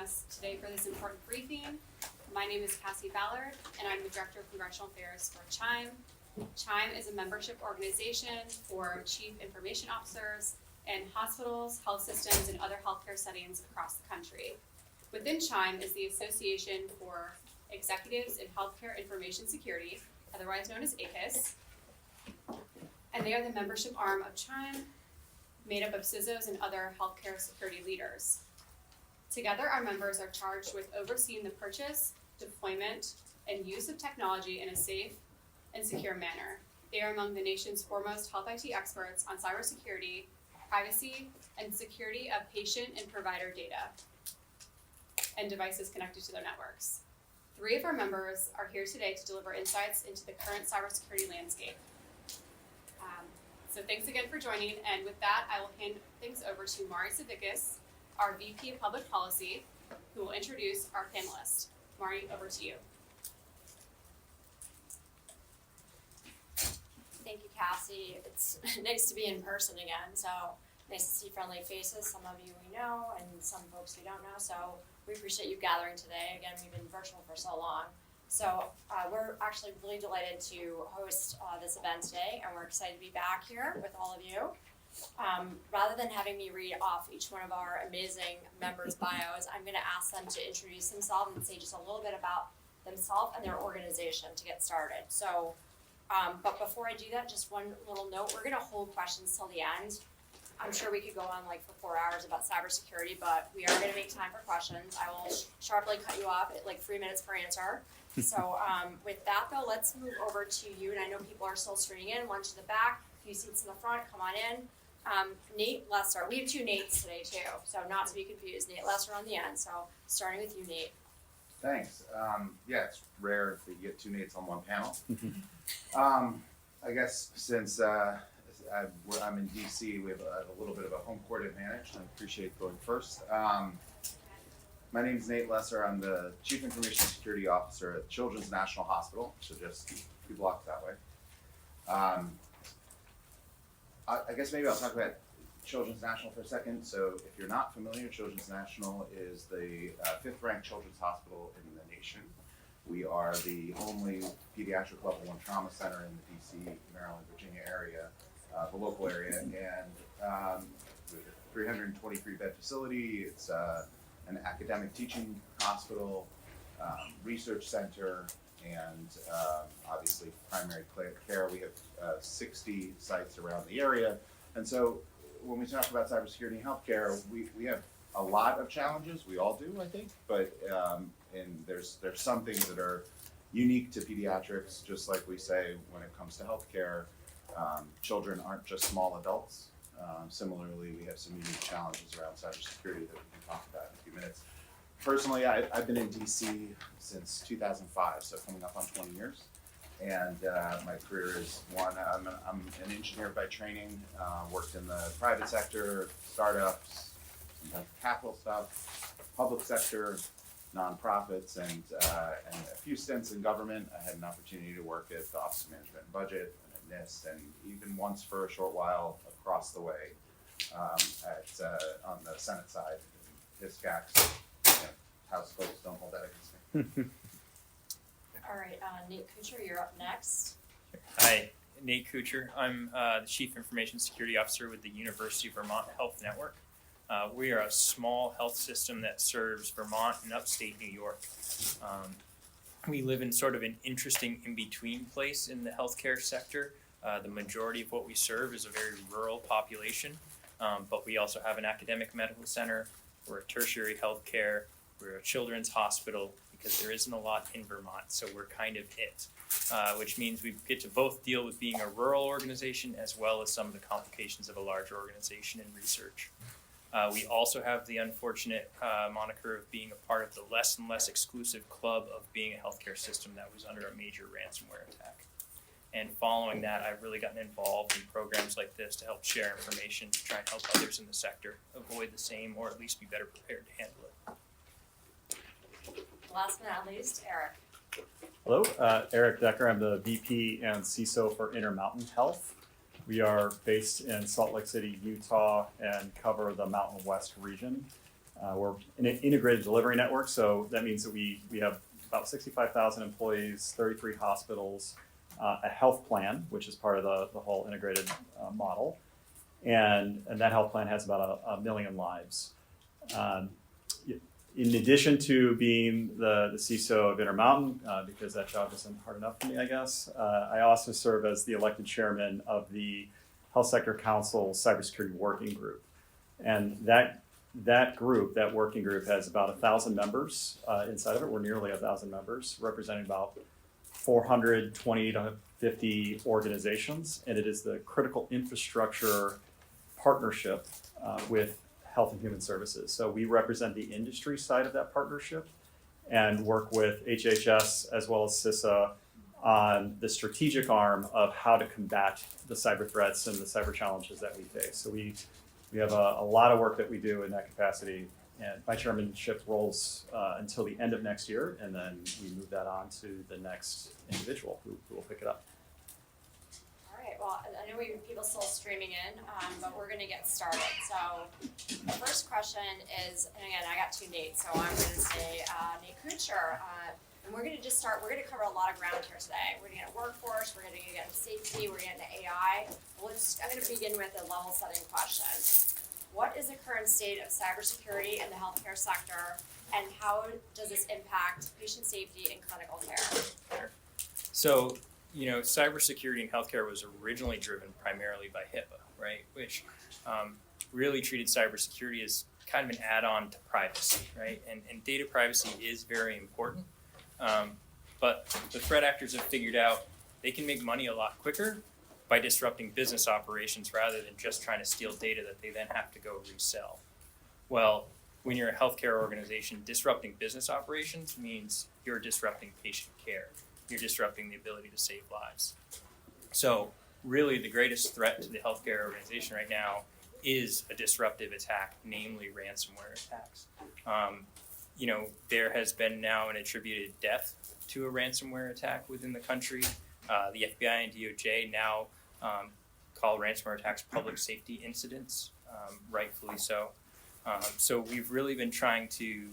us today for this important briefing. My name is Cassie Ballard, and I'm the Director of Congressional Affairs for CHIME. CHIME is a membership organization for Chief Information Officers in hospitals, health systems, and other healthcare settings across the country. Within CHIME is the Association for Executives in Healthcare Information Security, otherwise known as ACIS, and they are the membership arm of CHIME, made up of CISOs and other healthcare security leaders. Together, our members are charged with overseeing the purchase, deployment, and use of technology in a safe and secure manner. They are among the nation's foremost health IT experts on cybersecurity, privacy, and security of patient and provider data and devices connected to their networks. 3 of our members are here today to deliver insights into the current cybersecurity landscape. So thanks again for joining, and with that, I will hand things over to Savickis, our VP of Public Policy, who will introduce our panelists. Mari, over to you. Thank you, Cassie. It's nice to be in person again, so nice to see friendly faces. Some of you we know, and some folks we don't know, so we appreciate you gathering today. Again, we've been virtual for so long. So we're actually really delighted to host this event today, and we're excited to be back here with all of you. Rather than having me read off each one of our amazing members' bios, I'm going to ask them to introduce themselves and say just a little bit about themselves and their organization to get started. So, but before I do that, just one little note, we're going to hold questions till the end. I'm sure we could go on like for 4 hours about cybersecurity, but we are going to make time for questions. I will sharply cut you off at like 3 minutes per answer. So with that though, let's move over to you. And I know people are still streaming in, one to the back, a few seats in the front, come on in. Nate Lesser, we have 2 Nates today too, so not to be confused. Nate Lesser on the end, so starting with you, Nate. Thanks. Yeah, it's rare if you get 2 Nates on one panel. I guess since I'm in DC, we have a little bit of a home court advantage, and I appreciate going first. My name is Nate Lesser. I'm the Chief Information Security Officer at Children's National Hospital, so just 2 blocks that way. I guess maybe I'll talk about Children's National for a second. So if you're not familiar, Children's National is the 5th ranked children's hospital in the nation. We are the only pediatric level 1 trauma center in the DC, Maryland, Virginia area, the local area, and we have a 323 bed facility. It's an academic teaching hospital, research center, and obviously primary care. We have 60 sites around the area. And so when we talk about cybersecurity and healthcare, we have a lot of challenges. We all do, I think, but and there's some things that are unique to pediatrics, just like we say when it comes to healthcare. Children aren't just small adults. Similarly, we have some unique challenges around cybersecurity that we can talk about in a few minutes. Personally, I've been in DC since 2005, so coming up on 20 years. And my career is I'm an engineer by training, worked in the private sector, startups, some capital stuff, public sector, nonprofits, and a few stints in government. I had an opportunity to work at the Office of Management and Budget, and at NIST, and even once for a short while across the way on the Senate side, HISCAX. House folks don't hold that against me. All right, Nate Kuchar, you're up next. Hi, Nate Kuchar. I'm the Chief Information Security Officer with the University of Vermont Health Network. We are a small health system that serves Vermont and upstate New York. We live in sort of an interesting in-between place in the healthcare sector. The majority of what we serve is a very rural population, but we also have an academic medical center. We're a tertiary healthcare. We're a children's hospital because there isn't a lot in Vermont, so we're kind of it, which means we get to both deal with being a rural organization as well as some of the complications of a large organization in research. We also have the unfortunate moniker of being a part of the less and less exclusive club of being a healthcare system that was under a major ransomware attack. And following that, I've really gotten involved in programs like this to help share information to try and help others in the sector avoid the same or at least be better prepared to handle it. Last but not least, Eric. Hello, Eric Decker. I'm the VP and CISO for Intermountain Health. We are based in Salt Lake City, Utah, and cover the Mountain West region. We're an integrated delivery network, so that means that we have about 65,000 employees, 33 hospitals, a health plan, which is part of the whole integrated model, and that health plan has about a million lives. In addition to being the CISO of Intermountain, because that job isn't hard enough for me, I guess, I also serve as the elected chairman of the Health Sector Council Cybersecurity Working Group. And that group, that working group, has about 1,000 members inside of it. We're nearly 1,000 members, representing about 420 to 50 organizations, and it is the critical infrastructure partnership with Health and Human Services. So we represent the industry side of that partnership and work with HHS as well as CISA on the strategic arm of how to combat the cyber threats and the cyber challenges that we face. So we have a lot of work that we do in that capacity, and my chairmanship rolls until the end of next year, and then we move that on to the next individual who will pick it up. All right, well, I know we have people still streaming in, but we're gonna get started. So the first question is, and again, I got two Nates, so I'm gonna say Nate Kuchar, and we're gonna just start, we're gonna cover a lot of ground here today. We're gonna get workforce, we're gonna get safety, we're gonna get into AI. I'm gonna begin with a level setting question. What is the current state of cybersecurity in the healthcare sector, and how does this impact patient safety and clinical care? So, cybersecurity in healthcare was originally driven primarily by HIPAA, right? Which really treated cybersecurity as kind of an add-on to privacy, right? And data privacy is very important. But the threat actors have figured out they can make money a lot quicker by disrupting business operations rather than just trying to steal data that they then have to go resell. Well, when you're a healthcare organization, disrupting business operations means you're disrupting patient care. You're disrupting the ability to save lives. So really the greatest threat to the healthcare organization right now is a disruptive attack, namely ransomware attacks. There has been now an attributed death to a ransomware attack within the country. The FBI and DOJ now call ransomware attacks public safety incidents, rightfully so. So we've really been trying to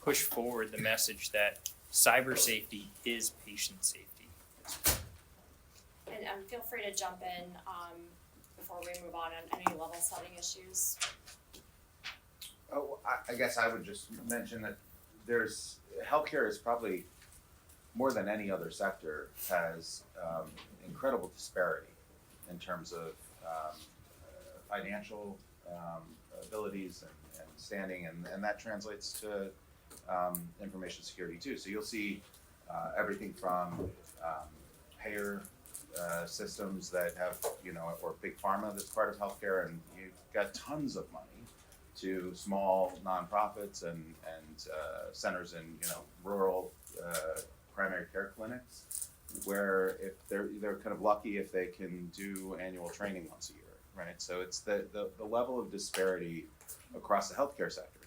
push forward the message that cyber safety is patient safety. And feel free to jump in before we move on any level setting issues. Oh, I guess I would just mention that healthcare is probably more than any other sector has incredible disparity in terms of financial abilities and standing, and that translates to information security too. So you'll see everything from payer systems that have, or big pharma that's part of healthcare, and you've got tons of money, to small nonprofits and centers in rural primary care clinics, where if they're kind of lucky if they can do annual training once a year, right? So it's the level of disparity across the healthcare sector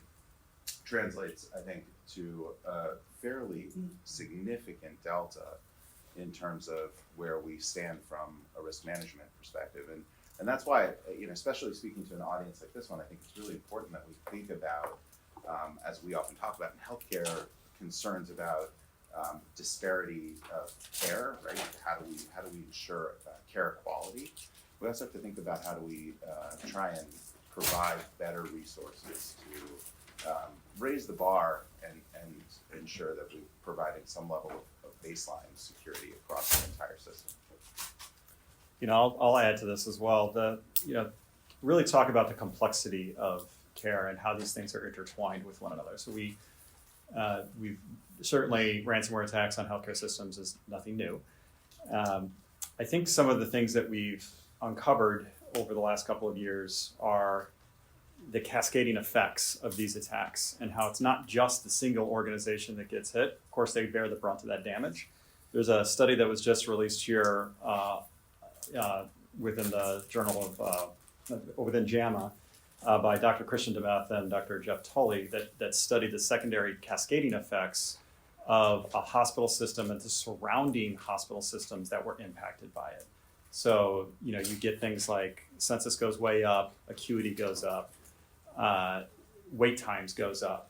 translates, I think, to a fairly significant delta in terms of where we stand from a risk management perspective. And that's why, especially speaking to an audience like this one, I think it's really important that we think about, as we often talk about in healthcare, concerns about disparity of care, right? How do we ensure care quality? We also have to think about how do we try and provide better resources to raise the bar and ensure that we're providing some level of baseline security across the entire system. I'll add to this as well. Really talk about the complexity of care and how these things are intertwined with one another. So we've certainly, ransomware attacks on healthcare systems is nothing new. I think some of the things that we've uncovered over the last couple of years are the cascading effects of these attacks and how it's not just the single organization that gets hit. Of course, they bear the brunt of that damage. There's a study that was just released here within the journal of, within JAMA, by Dr. Christian DeMeth and Dr. Jeff Tully that studied the secondary cascading effects of a hospital system and the surrounding hospital systems that were impacted by it. So, you get things like census goes way up, acuity goes up, wait times goes up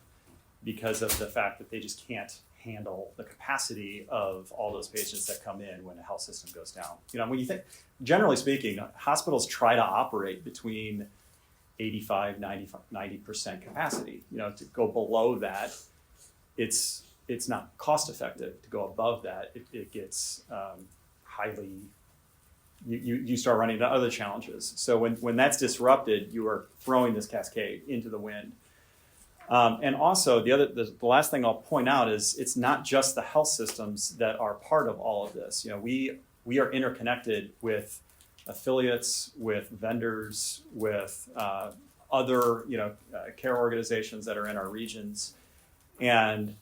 because of the fact that they just can't handle the capacity of all those patients that come in when the health system goes down. When you think, generally speaking, hospitals try to operate between 85, 90% capacity. To go below that, it's not cost effective. To go above that, it gets highly, you start running into other challenges. So when that's disrupted, you are throwing this cascade into the wind. And also the last thing I'll point out is it's not just the health systems that are part of all of this. We are interconnected with affiliates, with vendors, with other care organizations that are in our regions, and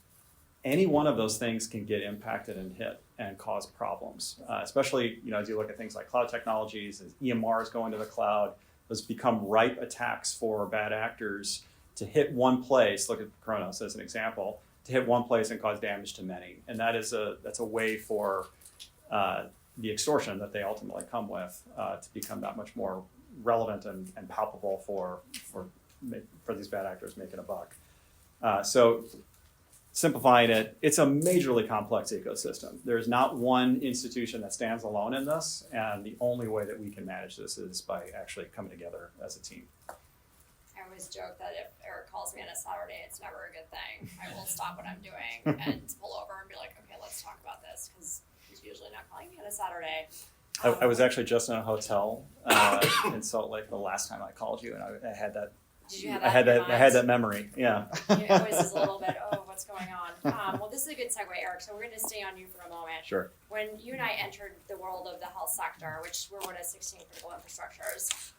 any one of those things can get impacted and hit and cause problems. Especially as you look at things like cloud technologies, as EMRs going to the cloud, those become ripe attacks for bad actors to hit one place. Look at Kronos as an example, to hit one place and cause damage to many, and that's a way for the extortion that they ultimately come with to become that much more relevant and palpable for these bad actors making a buck. So simplifying it, it's a majorly complex ecosystem. There's not one institution that stands alone in this, and the only way that we can manage this is by actually coming together as a team. I always joke that if Eric calls me on a Saturday, it's never a good thing. I will stop what I'm doing and pull over and be like, okay, let's talk about this, because he's usually not calling me on a Saturday. I was actually just in a hotel in Salt Lake the last time I called you, and I had that. Did you have I had that memory. Yeah. It always is a little bit, what's going on? Well, this is a good segue, Eric. So we're going to stay on you for a moment. Sure. When you and I entered the world of the health sector, which we're one of 16 critical infrastructures,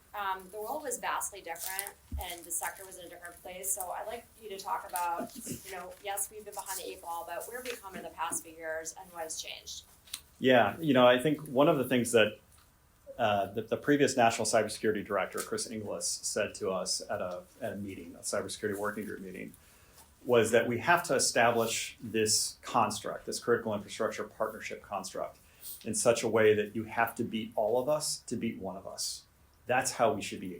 the world was vastly different, and the sector was in a different place. So I'd like you to talk about, yes, we've been behind the 8 ball, but where have we come in the past few years, and what has changed? Yeah, I think one of the things that the previous National Cybersecurity Director, Chris Inglis, said to us at a meeting, a cybersecurity working group meeting, was that we have to establish this construct, this critical infrastructure partnership construct, in such a way that you have to beat all of us to beat one of us. That's how we should be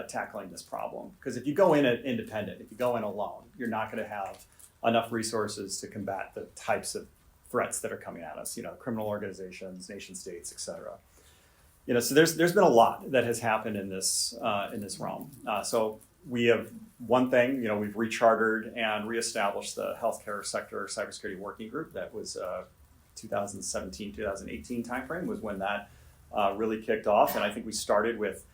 tackling this problem. Because if you go in independent, if you go in alone, you're not going to have enough resources to combat the types of threats that are coming at us, criminal organizations, nation states, et cetera. So there's been a lot that has happened in this realm. So we have one thing, we've rechartered and reestablished the healthcare sector cybersecurity working group. That was 2017, 2018 timeframe was when that really kicked off. And I think we started with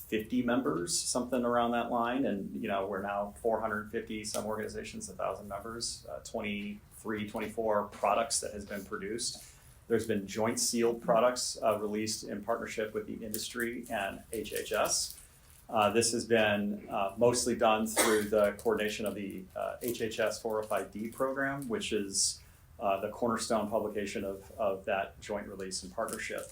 50 members, something around that line. And, we're now 450, some organizations, 1,000 members, 23, 24 products that has been produced. There's been joint sealed products released in partnership with the industry and HHS. This has been mostly done through the coordination of the HHS 405D program, which is the cornerstone publication of that joint release and partnership.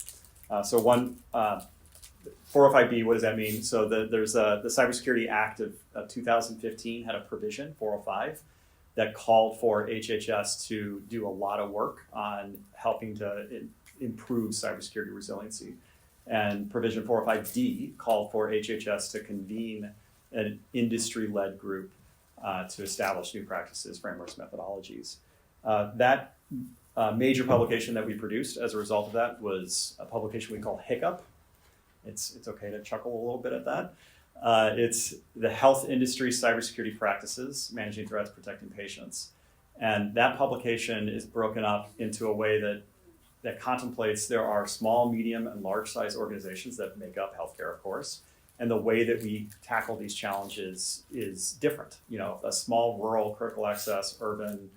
So one, 405B, what does that mean? So there's the Cybersecurity Act of 2015 had a provision, 405, that called for HHS to do a lot of work on helping to improve cybersecurity resiliency. And provision 405D called for HHS to convene an industry-led group to establish new practices, frameworks, methodologies. That major publication that we produced as a result of that was a publication we call Hiccup. It's okay to chuckle a little bit at that. It's the Health Industry Cybersecurity Practices, Managing Threats, Protecting Patients. And that publication is broken up into a way that contemplates there are small, medium, and large size organizations that make up healthcare, of course. And the way that we tackle these challenges is different. A small, rural, critical access, urban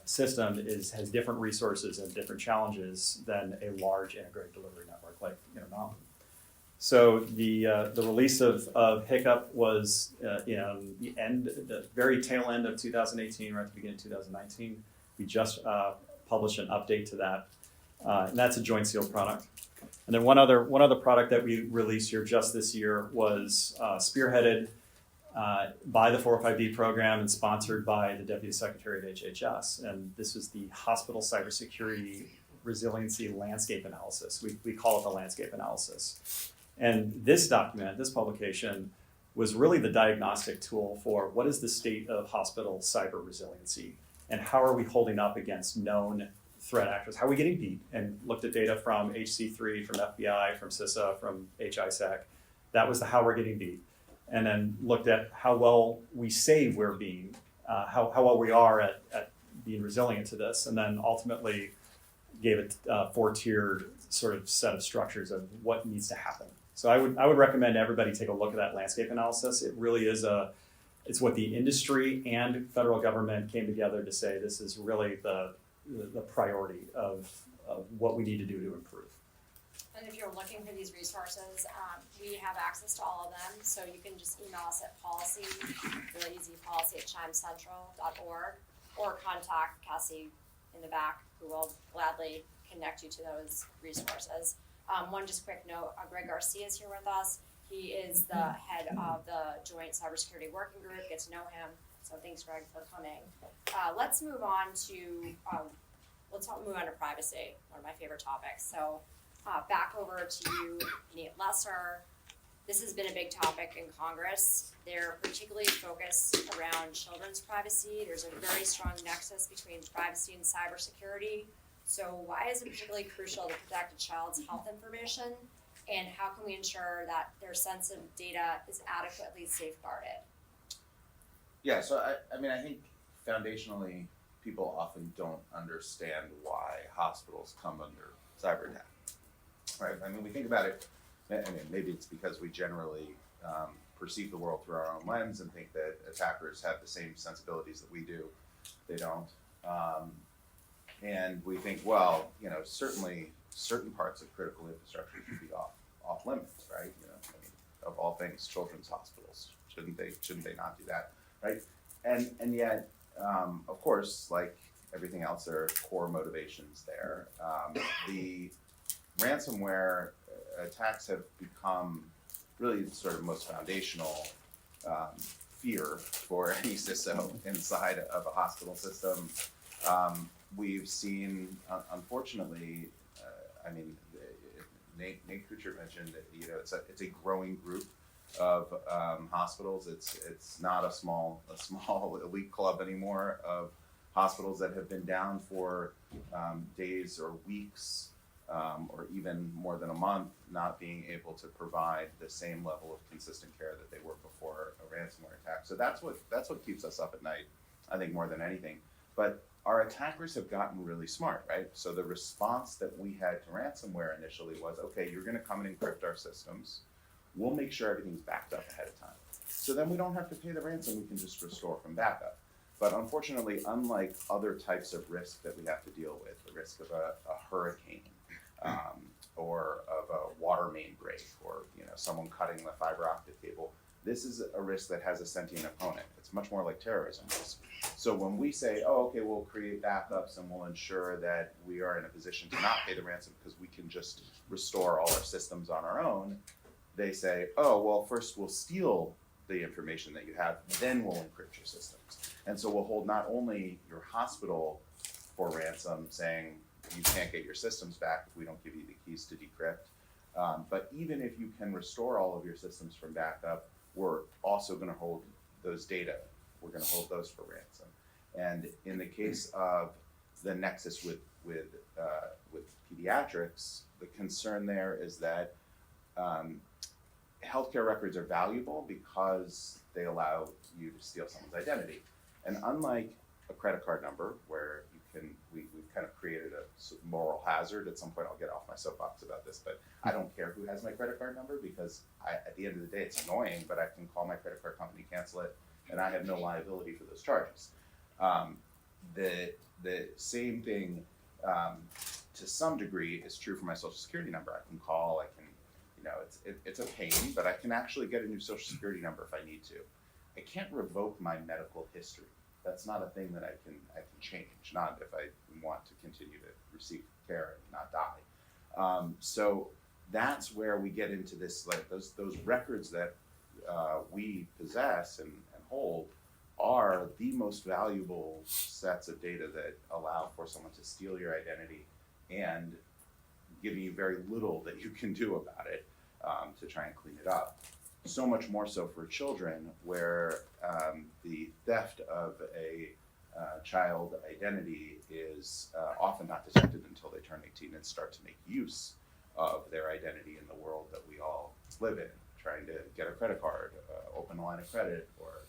system has different resources and different challenges than a large integrated delivery network like Intermountain. So the release of Hiccup was the very tail end of 2018, right at the beginning of 2019. We just published an update to that, and that's a joint sealed product. And then one other product that we released here just this year was spearheaded by the 405D program and sponsored by the Deputy Secretary of HHS. And this was the Hospital Cybersecurity Resiliency Landscape Analysis. We call it the Landscape Analysis. And this document, this publication, was really the diagnostic tool for what is the state of hospital cyber resiliency and how are we holding up against known threat actors? How are we getting beat? And looked at data from HC3, from FBI, from CISA, from HISAC. That was the how we're getting beat. And then looked at how well we say we're being, how well we are at being resilient to this. And then ultimately gave it a four-tiered sort of set of structures of what needs to happen. So I would recommend everybody take a look at that landscape analysis. It really is it's what the industry and federal government came together to say this is really the priority of what we need to do to improve. And if you're looking for these resources, we have access to all of them, so you can just email us at policy, really easy, policy@chimecentral.org, or contact Cassie in the back, who will gladly connect you to those resources. One just quick note, Greg Garcia is here with us. He is the head of the Joint Cybersecurity Working Group. Get to know him. So thanks, Greg, for coming. Let's move on to privacy, one of my favorite topics. So back over to you, Nate Lesser. This has been a big topic in Congress. They're particularly focused around children's privacy. There's a very strong nexus between privacy and cybersecurity. So why is it particularly crucial to protect a child's health information? And how can we ensure that their sensitive data is adequately safeguarded? Yeah, so I think foundationally, people often don't understand why hospitals come under cyber attack, right? I mean, we think about it, maybe it's because we generally perceive the world through our own lens and think that attackers have the same sensibilities that we do. They don't. And we think, well, certainly certain parts of critical infrastructure should be off limits, right? Of all things, children's hospitals, shouldn't they not do that, right? And yet, of course, like everything else, there are core motivations there. The ransomware attacks have become really sort of most foundational fear for any CISO inside of a hospital system. We've seen, unfortunately, Nate Kuchar mentioned that it's a growing group of hospitals. It's not a small elite club anymore of hospitals that have been down for days or weeks or even more than a month, not being able to provide the same level of consistent care that they were before a ransomware attack. So that's what keeps us up at night, I think, more than anything. But our attackers have gotten really smart, right? So the response that we had to ransomware initially was, okay, you're gonna come and encrypt our systems. We'll make sure everything's backed up ahead of time. So then we don't have to pay the ransom, we can just restore from backup. But unfortunately, unlike other types of risk that we have to deal with, the risk of a hurricane, or of a water main break, or someone cutting the fiber optic cable, this is a risk that has a sentient opponent. It's much more like terrorism risk. So when we say, oh, okay, we'll create backups and we'll ensure that we are in a position to not pay the ransom because we can just restore all our systems on our own, they say, oh, well, first we'll steal the information that you have, then we'll encrypt your systems. And so we'll hold not only your hospital for ransom, saying you can't get your systems back if we don't give you the keys to decrypt, but even if you can restore all of your systems from backup, we're also going to hold those data. We're going to hold those for ransom. And in the case of the nexus with pediatrics, the concern there is that healthcare records are valuable because they allow you to steal someone's identity. And unlike a credit card number, where we've kind of created a moral hazard. At some point, I'll get off my soapbox about this, but I don't care who has my credit card number because at the end of the day, it's annoying, but I can call my credit card company, cancel it, and I have no liability for those charges. The same thing, to some degree, is true for my social security number. I can call, it's a pain, but I can actually get a new social security number if I need to. I can't revoke my medical history. That's not a thing that I can change, not if I want to continue to receive care and not die. So that's where we get into this, like those records that we possess and hold are the most valuable sets of data that allow for someone to steal your identity and giving you very little that you can do about it to try and clean it up. so much more so for children, where the theft of a child identity is often not detected until they turn 18 and start to make use of their identity in the world that we all live in, trying to get a credit card, open a line of credit, or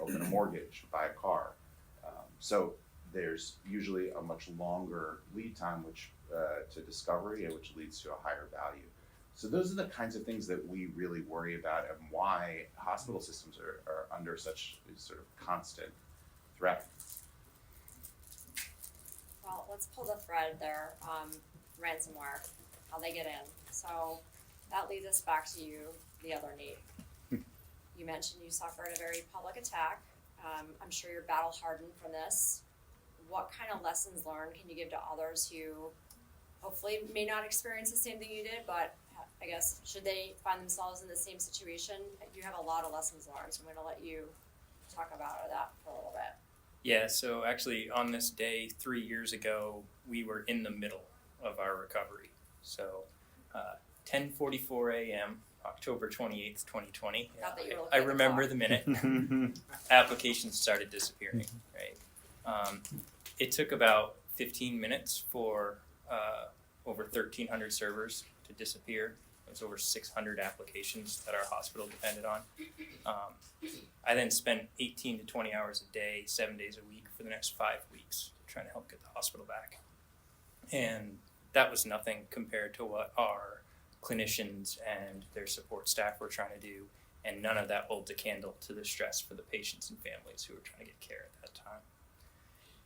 open a mortgage, buy a car. So there's usually a much longer lead time to discovery, which leads to a higher value. So those are the kinds of things that we really worry about, and why hospital systems are under such sort of constant threat. Well, let's pull the thread there, ransomware, how they get in. So that leads us back to you, the other Nate. You mentioned you suffered a very public attack. I'm sure you're battle hardened from this. What kind of lessons learned can you give to others who hopefully may not experience the same thing you did, but I guess should they find themselves in the same situation? You have a lot of lessons learned, so I'm gonna let you talk about that for a little bit. Yeah, so actually on this day 3 years ago, we were in the middle of our recovery. So 10:44 a.m., October 28th, 2020. Not that you were looking I at the remember clock. the minute. Applications started disappearing, right? It took about 15 minutes for over 1,300 servers to disappear. It was over 600 applications that our hospital depended on. I then spent 18 to 20 hours a day, 7 days a week for the next 5 weeks trying to help get the hospital back. And that was nothing compared to what our clinicians and their support staff were trying to do. And none of that holds a candle to the stress for the patients and families who were trying to get care at that time.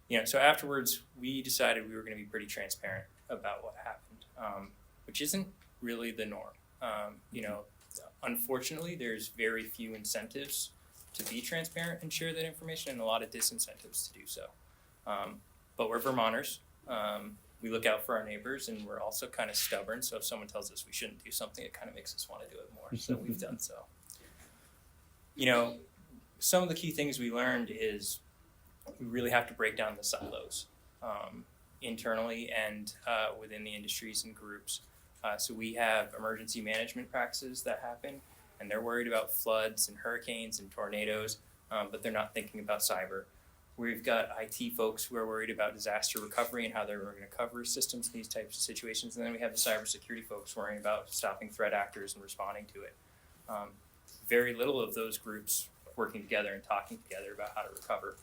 You know, so afterwards, we decided we were going to be pretty transparent about what happened, which isn't really the norm. You know, unfortunately, there's very few incentives to be transparent and share that information, and a lot of disincentives to do so. But we're Vermonters. We look out for our neighbors, and we're also kind of stubborn. So if someone tells us we shouldn't do something, it kind of makes us want to do it more. So we've done so. You know, some of the key things we learned is we really have to break down the silos internally and within the industries and groups. So we have emergency management practices that happen, and they're worried about floods and hurricanes and tornadoes, but they're not thinking about cyber. We've got IT folks who are worried about disaster recovery and how they're going to cover systems in these types of situations. And then we have the cybersecurity folks worrying about stopping threat actors and responding to it. Very little of those groups working together and talking together about how to recover.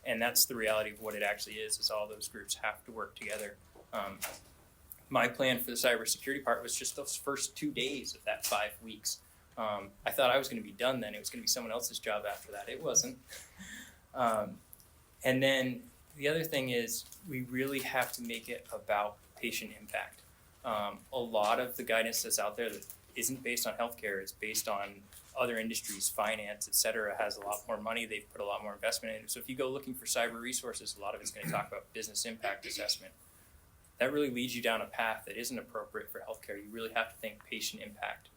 And that's the reality of what it actually is all those groups have to work together. My plan for the cybersecurity part was just those first 2 days of that 5 weeks. I thought I was going to be done then. It was going to be someone else's job after that. It wasn't. And then the other thing is we really have to make it about patient impact. A lot of the guidance that's out there that isn't based on healthcare, it's based on other industries, finance, et cetera, has a lot more money. They've put a lot more investment in it. So if you go looking for cyber resources, a lot of it's going to talk about business impact assessment. That really leads you down a path that isn't appropriate for healthcare. You really have to think patient impact.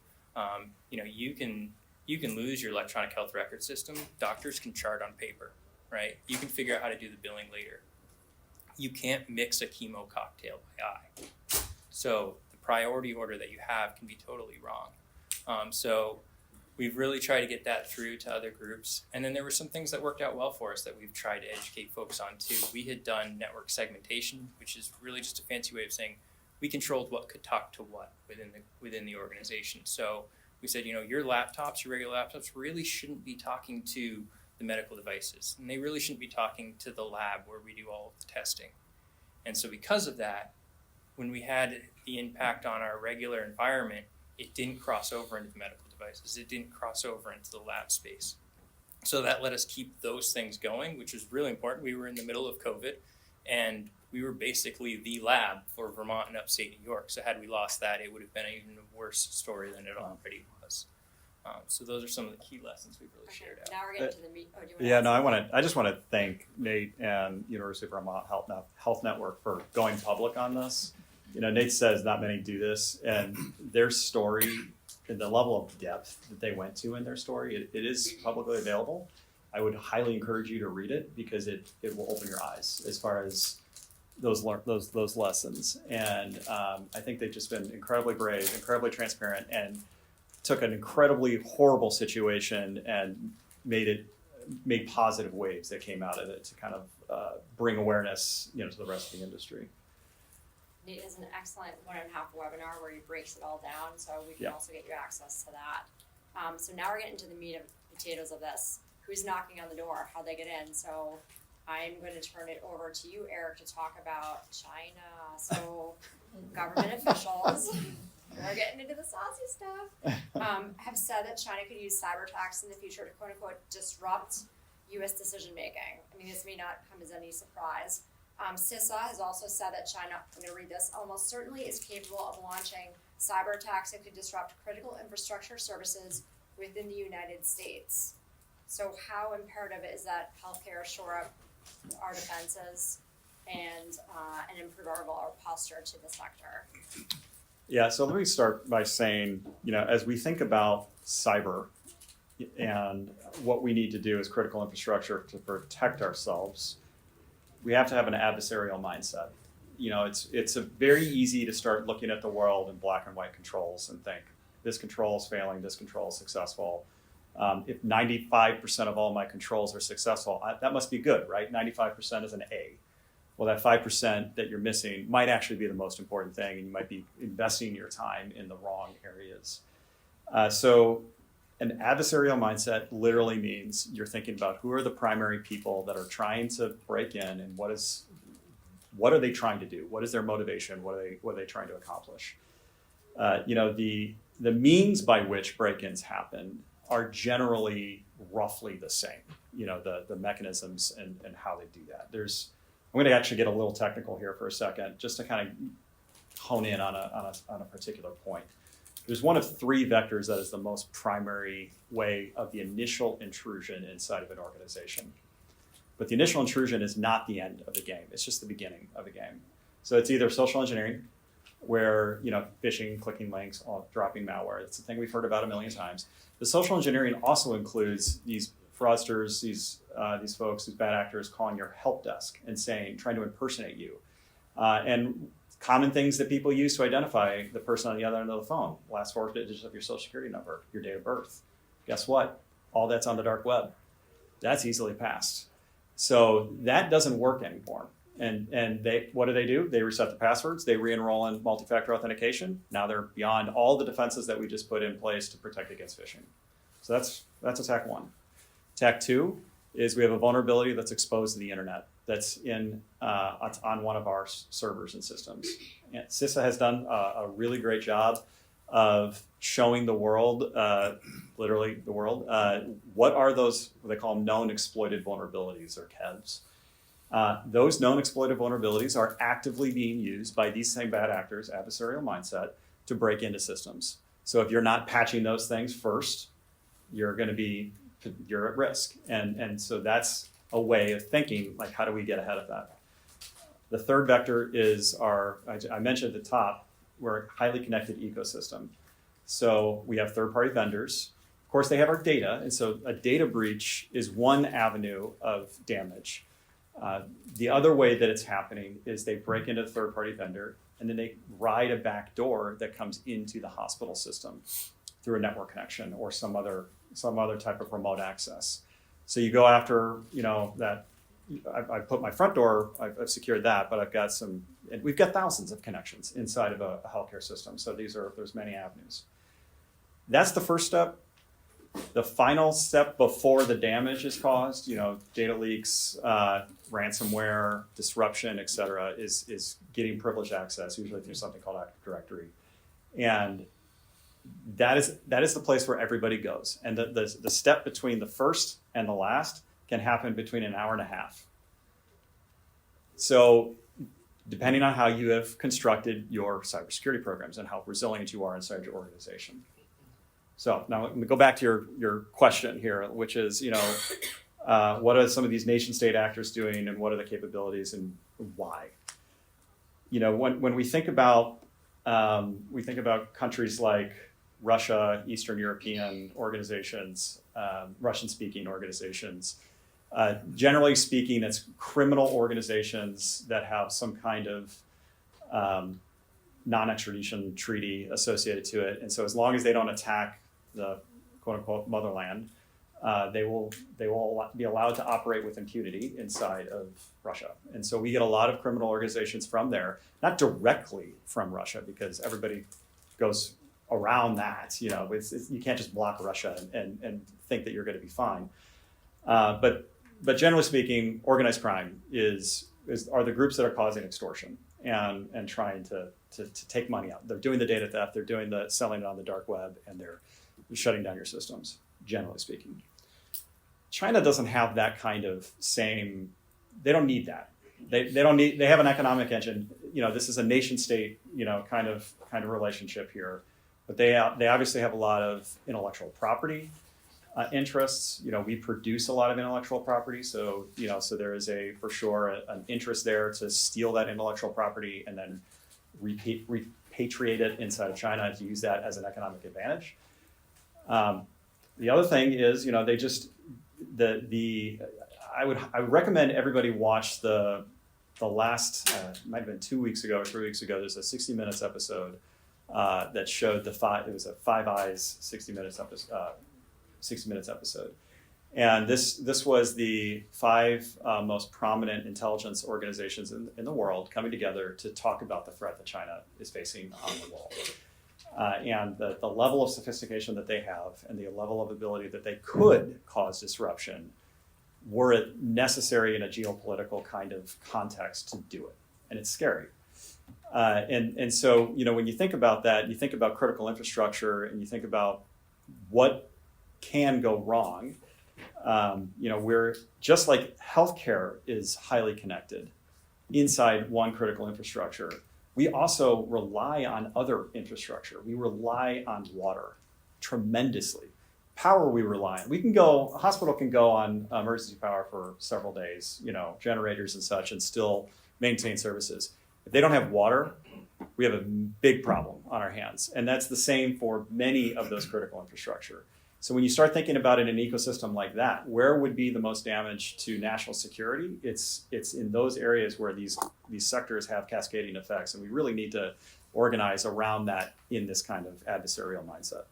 You know, you can lose your electronic health record system. Doctors can chart on paper, right? You can figure out how to do the billing later. You can't mix a chemo cocktail by eye. So the priority order that you have can be totally wrong. So we've really tried to get that through to other groups. And then there were some things that worked out well for us that we've tried to educate folks on too. We had done network segmentation, which is really just a fancy way of saying we controlled what could talk to what within the organization. So we said, you know, your laptops, your regular laptops really shouldn't be talking to the medical devices. And they really shouldn't be talking to the lab where we do all of the testing. And so because of that, when we had the impact on our regular environment, it didn't cross over into the medical devices. It didn't cross over into the lab space. So that let us keep those things going, which was really important. We were in the middle of COVID, and we were basically the lab for Vermont and upstate New York. So had we lost that, it would have been an even worse story than it already was. So those are some of the key lessons we've really shared out. Now we're getting to the meat. Oh, do you want Yeah, to no, I just want to thank Nate and University of Vermont Health Network for going public on this. You know, Nate says not many do this, and their story and the level of depth that they went to in their story, it is publicly available. I would highly encourage you to read it because it will open your eyes as far as those lessons. And I think they've just been incredibly brave, incredibly transparent, and took an incredibly horrible situation and made positive waves that came out of it to kind of bring awareness, to the rest of the industry. Nate has an excellent 1.5 webinar where he breaks it all down, so we can Yeah. also get you access to that. So now we're getting to the meat and potatoes of this. Who's knocking on the door? How'd they get in? So I'm going to turn it over to you, Eric, to talk about China. So government officials, we're getting into the saucy stuff, have said that China could use cyber attacks in the future to quote unquote disrupt U.S. decision making. I mean, this may not come as any surprise. CISA has also said that China, I'm going to read this, almost certainly is capable of launching cyber attacks that could disrupt critical infrastructure services within the United States. So how imperative is that healthcare shore up our defenses and improve our posture to the sector? Yeah, so let me start by saying, as we think about cyber and what we need to do as critical infrastructure to protect ourselves, we have to have an adversarial mindset. It's very easy to start looking at the world in black and white controls and think, this control is failing, this control is successful. If 95% of all my controls are successful, that must be good, right? 95% is an A. Well, that 5% that you're missing might actually be the most important thing, and you might be investing your time in the wrong areas. So an adversarial mindset literally means you're thinking about who are the primary people that are trying to break in, and what are they trying to do? What is their motivation? What are they trying to accomplish? The means by which break-ins happen are generally roughly the same. The mechanisms and how they do that. I'm going to actually get a little technical here for a second, just to kind of hone in on a particular point. There's one of 3 vectors that is the most primary way of the initial intrusion inside of an organization. But the initial intrusion is not the end of the game. It's just the beginning of the game. So it's either social engineering, where, phishing, clicking links, dropping malware. It's a thing we've heard about a million times. The social engineering also includes these fraudsters, these folks, these bad actors calling your help desk and trying to impersonate you. And common things that people use to identify the person on the other end of the phone: last 4 digits of your social security number, your date of birth. Guess what? All that's on the dark web. That's easily passed. So that doesn't work anymore. And what do? They reset the passwords. They re-enroll in multi-factor authentication. Now they're beyond all the defenses that we just put in place to protect against phishing. So that's attack 1. Attack 2 is we have a vulnerability that's exposed to the internet that's on one of our servers and systems. And CISA has done a really great job of showing the world, literally the world, what are those, what they call known exploited vulnerabilities, or KEVs. Those known exploited vulnerabilities are actively being used by these same bad actors, adversarial mindset, to break into systems. So if you're not patching those things first, you're at risk. And so that's a way of thinking, like, how do we get ahead of that? The third vector is I mentioned at the top, we're a highly connected ecosystem. So we have third-party vendors. Of course, they have our data. And so a data breach is one avenue of damage. The other way that it's happening is they break into the third-party vendor, and then they ride a back door that comes into the hospital system through a network connection or some other type of remote access. So you go after, that. I put my front door, I've secured that, but and we've got thousands of connections inside of a healthcare system. So there's many avenues. That's the first step. The final step before the damage is caused, data leaks, ransomware, disruption, et cetera, is getting privileged access, usually through something called Active Directory. And that is the place where everybody goes. And the step between the first and the last can happen between an hour and a half. So depending on how you have constructed your cybersecurity programs and how resilient you are inside your organization. So now let me go back to your question here, which is, what are some of these nation state actors doing, and what are the capabilities and why? When we think about countries like Russia, Eastern European organizations, Russian-speaking organizations. Generally speaking, it's criminal organizations that have some kind of non-extradition treaty associated to it. And so as long as they don't attack the quote unquote motherland, they will be allowed to operate with impunity inside of Russia. And so we get a lot of criminal organizations from there, not directly from Russia, because everybody goes around that. You know, you can't just block Russia and think that you're going to be fine. But generally speaking, organized crime are the groups that are causing extortion and trying to take money out. They're doing the data theft, they're doing the selling it on the dark web, and they're shutting down your systems, generally speaking. China doesn't have that kind of they don't need that. They have an economic engine. You know, this is a nation state, you know, kind of relationship here. But they obviously have a lot of intellectual property interests. You know, we produce a lot of intellectual property, so there is for sure an interest there to steal that intellectual property and then repatriate it inside of China to use that as an economic advantage. The other thing is, you know, they just I would recommend everybody watch the last might have been 2 weeks ago or 3 weeks ago. There's a 60 Minutes episode that showed it was a Five Eyes 60 Minutes episode. And this was the 5 most prominent intelligence organizations in the world coming together to talk about the threat that China is facing on the world. And the level of sophistication that they have and the level of ability that they could cause disruption were it necessary in a geopolitical kind of context to do it. And it's scary. And so, you know, when you think about that, you think about critical infrastructure and you think about what can go wrong. You know, we're just like healthcare is highly connected inside one critical infrastructure. We also rely on other infrastructure. We rely on water tremendously. Power we rely on. A hospital can go on emergency power for several days, you know, generators and such, and still maintain services. If they don't have water, we have a big problem on our hands. And that's the same for many of those critical infrastructure. So when you start thinking about it in an ecosystem like that, where would be the most damage to national security? It's in those areas where these sectors have cascading effects, and we really need to organize around that in this kind of adversarial mindset.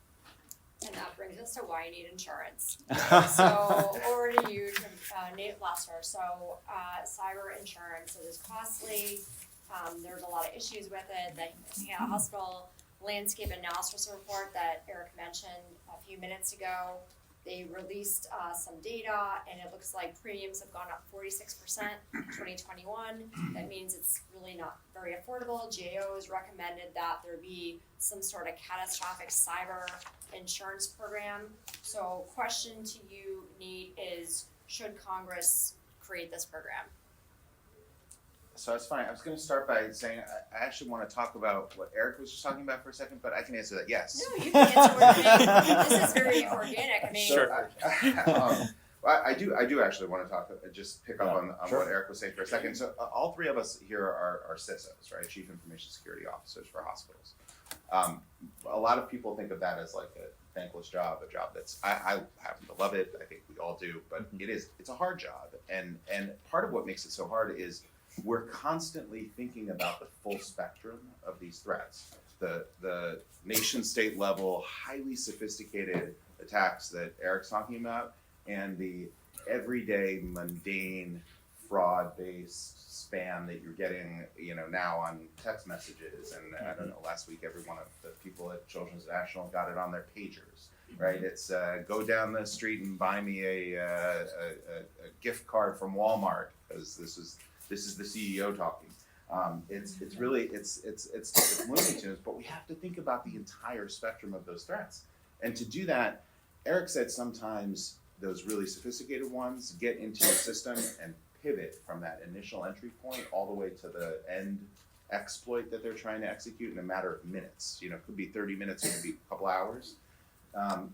And that brings us to why you need insurance. So over to you, Nate Lasser. So cyber insurance, it is costly. There's a lot of issues with it. The hospital landscape analysis report that Eric mentioned a few minutes ago, they released some data, and it looks like premiums have gone up 46% in 2021. That means it's really not very affordable. GAO has recommended that there be some sort of catastrophic cyber insurance program. So question to you, Nate, is should Congress create this program? So it's funny. I was going to start by saying I actually want to talk about what Eric was just talking about for a second, but I can answer that. Yes. No, you can answer what this is very organic. I mean, Sure. Well, I do actually want to talk. Just pick up on sure. what Eric was saying for a second. So all three of us here are CISOs, right? Chief Information Security Officers for hospitals. A lot of people think of that as like a thankless job, a job that's I happen to love it. I think we all do, but it's a hard job, and part of what makes it so hard is we're constantly thinking about the full spectrum of these threats. The nation state level, highly sophisticated attacks that Eric's talking about, and the everyday mundane fraud-based spam that you're getting, you know, now on text messages. And I don't know, last week every one of the people at Children's National got it on their pagers, right? It's go down the street and buy me a gift card from Walmart, because this is the CEO talking. It's Looney Tunes, but we have to think about the entire spectrum of those threats. And to do that, Eric said sometimes those really sophisticated ones get into your system and pivot from that initial entry point all the way to the end exploit that they're trying to execute in a matter of minutes. You know, it could be 30 minutes, it could be a couple hours.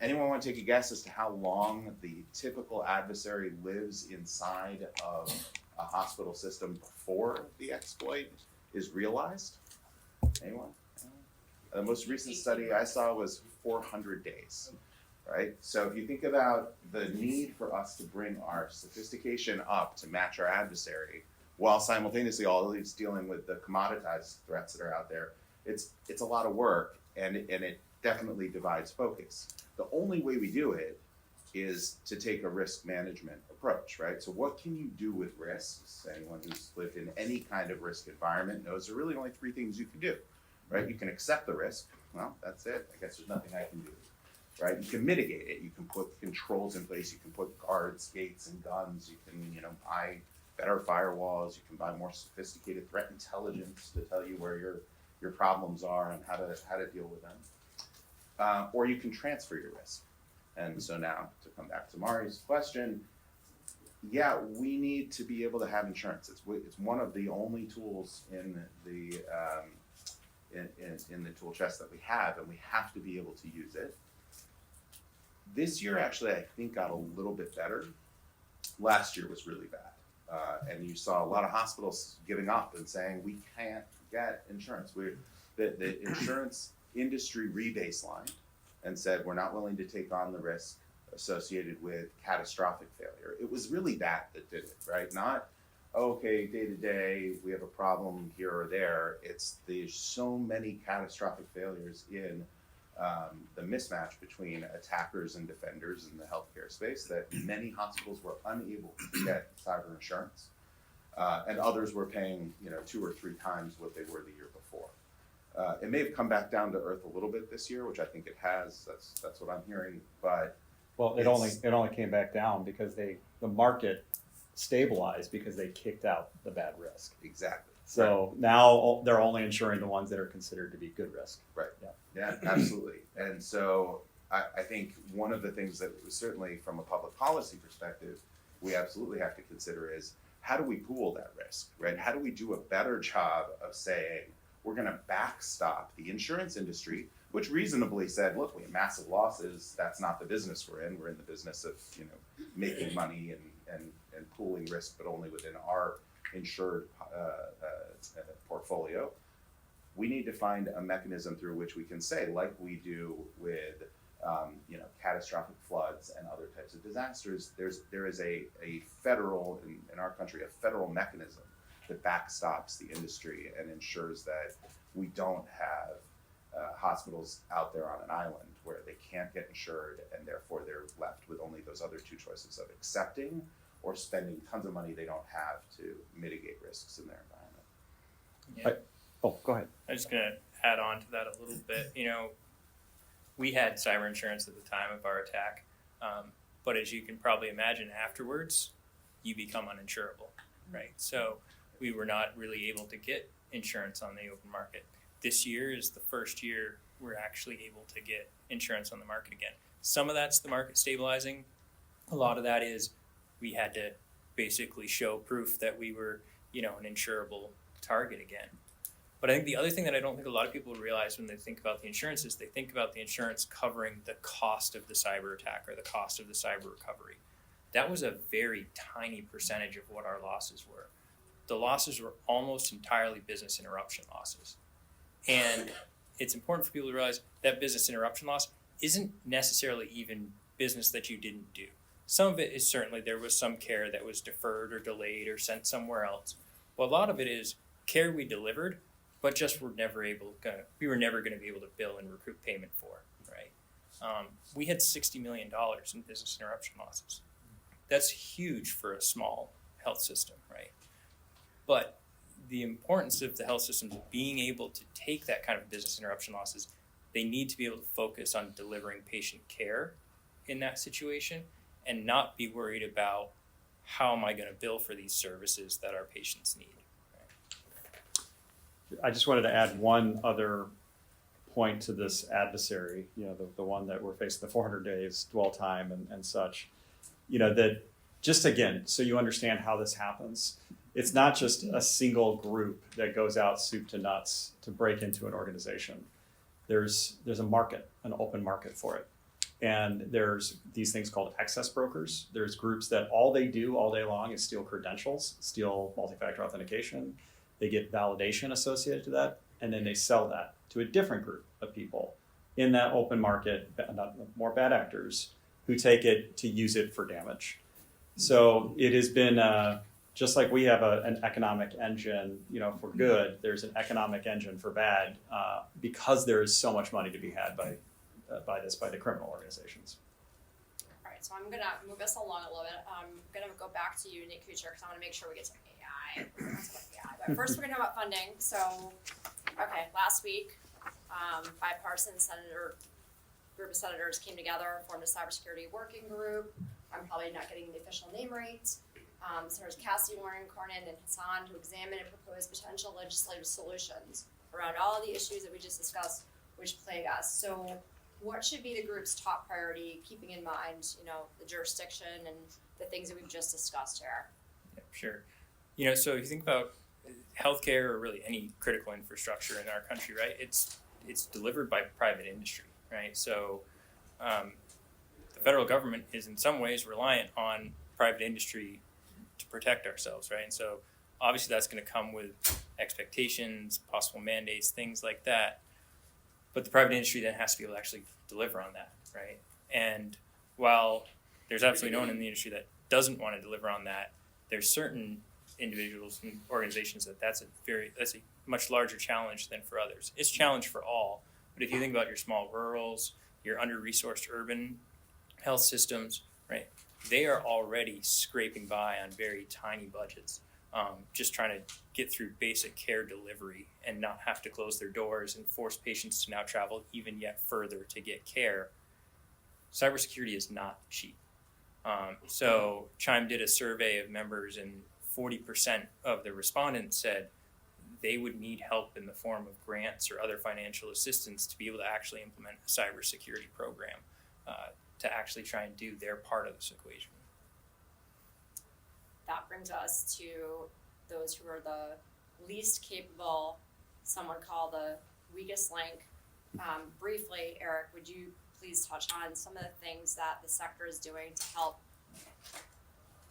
Anyone want to take a guess as to how long the typical adversary lives inside of a hospital system before the exploit is realized? Anyone? The most recent study I saw was 400 days, right? So if you think about the need for us to bring our sophistication up to match our adversary, while simultaneously always dealing with the commoditized threats that are out there, it's a lot of work, and it definitely divides focus. The only way we do it is to take a risk management approach, right? So what can you do with risks? Anyone who's lived in any kind of risk environment knows there are really only three things you can do, right? You can accept the risk. Well, that's it. I guess there's nothing I can do, right? You can mitigate it. You can put controls in place. You can put guards, gates, and guns. You can, buy better firewalls. You can buy more sophisticated threat intelligence to tell you where your problems are and how to deal with them. Or you can transfer your risk. And so now, to come back to Mari's question, yeah, we need to be able to have insurance. It's one of the only tools in the in the tool chest that we have, and we have to be able to use it. This year, actually, I think got a little bit better. Last year was really bad, and you saw a lot of hospitals giving up and saying we can't get insurance. The insurance industry rebaselined and said we're not willing to take on the risk associated with catastrophic failure. It was really that did it, right? Not, okay, day to day, we have a problem here or there. There's so many catastrophic failures in the mismatch between attackers and defenders in the healthcare space that many hospitals were unable to get cyber insurance. And others were paying, 2 or 3 times what they were the year before. It may have come back down to earth a little bit this year, which I think it has. That's what I'm hearing. But Well, it only came back down because the market stabilized because they kicked out the bad risk. exactly. So now they're only insuring the ones that are considered to be good risk. Right. Yeah. Yeah, absolutely. And so I think one of the things that certainly from a public policy perspective, we absolutely have to consider is how do we pool that risk, right? How do we do a better job of saying we're going to backstop the insurance industry, which reasonably said, look, we have massive losses. That's not the business we're in. We're in the business of, making money and pooling risk, but only within our insured portfolio. We need to find a mechanism through which we can say, like we do with catastrophic floods and other types of disasters, there is a federal, in our country, a federal mechanism that backstops the industry and ensures that we don't have hospitals out there on an island where they can't get insured and therefore they're left with only those other two choices of accepting or spending tons of money they don't have to mitigate risks in their environment. Yeah. Oh, go ahead. I'm just gonna add on to that a little bit. We had cyber insurance at the time of our attack, but as you can probably imagine, afterwards, you become uninsurable, right? So we were not really able to get insurance on the open market. This year is the first year we're actually able to get insurance on the market again. Some of that's the market stabilizing. A lot of that is we had to basically show proof that we were, an insurable target again. But I think the other thing that I don't think a lot of people realize when they think about the insurance is they think about the insurance covering the cost of the cyber attack or the cost of the cyber recovery. That was a very tiny percentage of what our losses were. The losses were almost entirely business interruption losses. And it's important for people to realize that business interruption loss isn't necessarily even business that you didn't do. Some of it is certainly there was some care that was deferred or delayed or sent somewhere else. But a lot of it is care we delivered, but just we were never going to be able to bill and recoup payment for, right? We had $60 million in business interruption losses. That's huge for a small health system, right? But the importance of the health systems being able to take that kind of business interruption losses, they need to be able to focus on delivering patient care in that situation and not be worried about how am I going to bill for these services that our patients need. I just wanted to add one other point to this adversary, the one that we're facing, the 400 days dwell time and such, that just again, so you understand how this happens, it's not just a single group that goes out soup to nuts to break into an organization. There's a market, an open market for it. And there's these things called access brokers. There's groups that all they do all day long is steal credentials, steal multi-factor authentication. They get validation associated to that, and then they sell that to a different group of people in that open market, more bad actors, who take it to use it for damage. So it has been, just like we have an economic engine, for good, there's an economic engine for bad, because there is so much money to be had by by the criminal organizations. Alright, so I'm gonna move us along a little bit. I'm gonna go back to you, Nate Kuchar, because I wanna make sure we get to AI. We're gonna talk about AI. But first, we're gonna talk about funding. So, okay, last week, bipartisan group of senators came together, formed a cybersecurity working group. I'm probably not getting the official name right. Senators Cassie, Warren, Cornyn, and Hassan to examine and propose potential legislative solutions around all the issues that we just discussed, which plague us. So, what should be the group's top priority, keeping in mind, the jurisdiction and the things that we've just discussed here? Yeah, sure. So if you think about healthcare or really any critical infrastructure in our country, right? It's delivered by private industry, right? So the federal government is in some ways reliant on private industry to protect ourselves, right? And so obviously that's going to come with expectations, possible mandates, things like that. But the private industry then has to be able to actually deliver on that, right? And while there's absolutely no one in the industry that doesn't want to deliver on that, there's certain individuals and organizations that's a much larger challenge than for others. It's a challenge for all, but if you think about your small rurals, your under-resourced urban health systems, right? They are already scraping by on very tiny budgets, just trying to get through basic care delivery and not have to close their doors and force patients to now travel even yet further to get care. Cybersecurity is not cheap. So CHIME did a survey of members, and 40% of the respondents said they would need help in the form of grants or other financial assistance to be able to actually implement a cybersecurity program to actually try and do their part of this equation. That brings us to those who are the least capable, some would call the weakest link. Briefly, Eric, would you please touch on some of the things that the sector is doing to help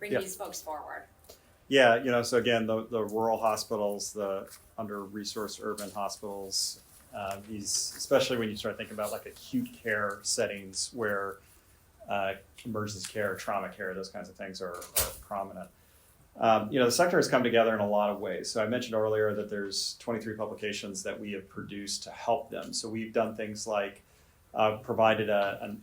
bring these folks forward? Yeah, so again, the rural hospitals, the under-resourced urban hospitals, these, especially when you start thinking about like acute care settings where emergency care, trauma care, those kinds of things are prominent. The sector has come together in a lot of ways. So I mentioned earlier that there's 23 publications that we have produced to help them. So we've done things like provided a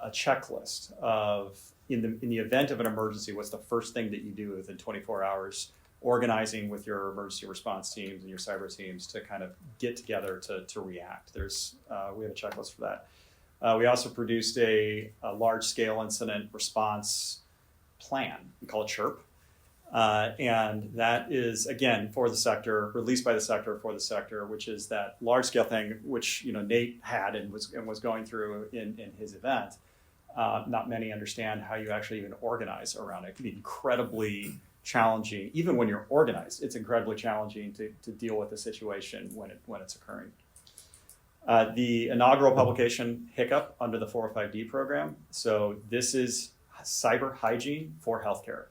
checklist of, in the event of an emergency, what's the first thing that you do within 24 hours, organizing with your emergency response teams and your cyber teams to kind of get together to react. We have a checklist for that. We also produced a large-scale incident response plan. We call it CHIRP. And that is, again, for the sector, released by the sector for the sector, which is that large-scale thing, which Nate had and was going through in his event. Not many understand how you actually even organize around it. It can be incredibly challenging. Even when you're organized, it's incredibly challenging to deal with the situation when it's occurring. The inaugural publication, Hiccup, under the 405D program. So this is cyber hygiene for healthcare.